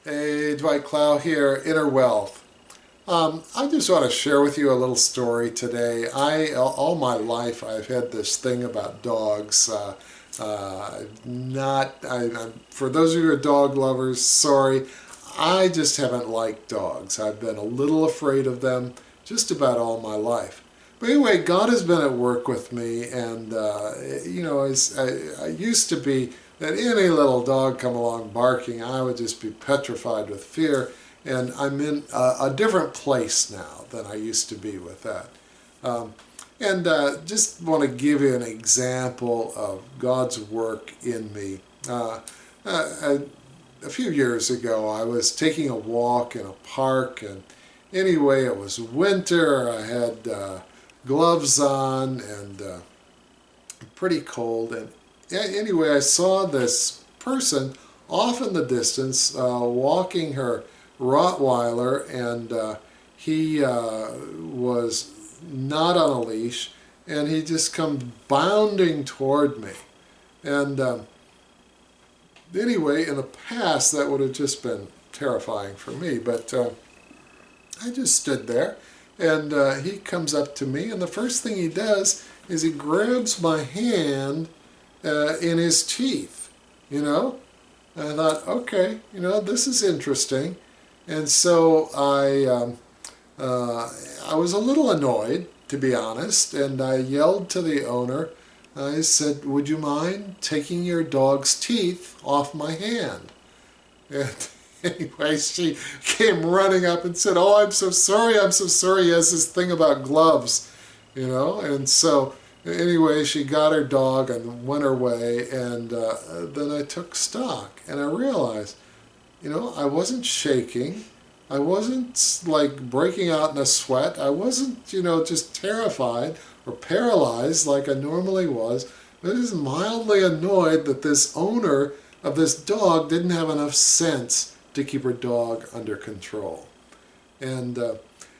Hey, Dwight Clow here, Inner Wealth. I just want to share with you a little story today. All my life, I've had this thing about dogs. For those of you who are dog lovers, sorry, I just haven't liked dogs. I've been a little afraid of them just about all my life. But anyway, God has been at work with me, and I used to be that any little dog come along barking, I would just be petrified with fear, and I'm in a different place now than I used to be with that. Um, just want to give you an example of God's work in me. A few years ago, I was taking a walk in a park, and anyway, it was winter. I had gloves on and pretty cold. And anyway, I saw this person off in the distance walking her rottweiler, and he was not on a leash, and he just come bounding toward me. And anyway, in the past, that would have just been terrifying for me, but I just stood there, and he comes up to me, and the first thing he does is he grabs my hand in his teeth, you know? And I thought, okay, this is interesting. And so I was a little annoyed, to be honest, and I yelled to the owner. I said, would you mind taking your dog's teeth off my hand? And anyway, she came running up and said, oh, I'm so sorry, I'm so sorry. He has this thing about gloves, And so anyway, she got her dog and went her way, and then I took stock, and I realized, I wasn't shaking. I wasn't like breaking out in a sweat. I wasn't, just terrified or paralyzed like I normally was. I was mildly annoyed that this owner of this dog didn't have enough sense to keep her dog under control. And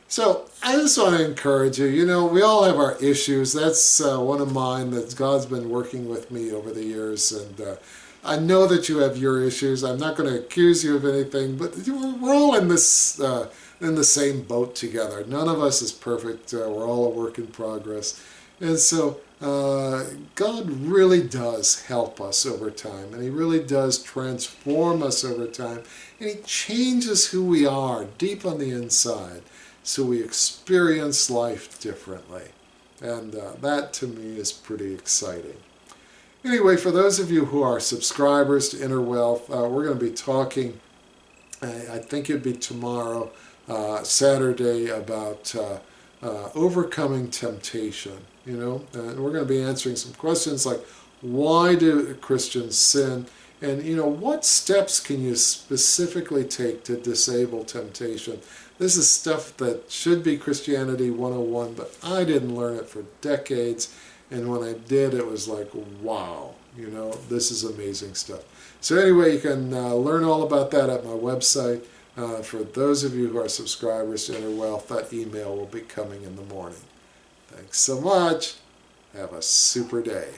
so I just want to encourage you, we all have our issues. That's one of mine that God's been working with me over the years. And I know that you have your issues. I'm not going to accuse you of anything, but we're all in this in the same boat together. None of us is perfect. We're all a work in progress. And so God really does help us over time, and He really does transform us over time, and He changes who we are deep on the inside, so we experience life differently. And that to me is pretty exciting. Anyway, for those of you who are subscribers to Inner Wealth, we're going to be talking, I think it'd be tomorrow, Saturday, about overcoming temptation, and we're going to be answering some questions like, why do Christians sin? And, what steps can you specifically take to disable temptation? This is stuff that should be Christianity 101, but I didn't learn it for decades. And when I did, it was like, wow, this is amazing stuff. So anyway, you can learn all about that at my website. For those of you who are subscribers to Inner Wealth, that email will be coming in the morning. Thanks so much. Have a super day.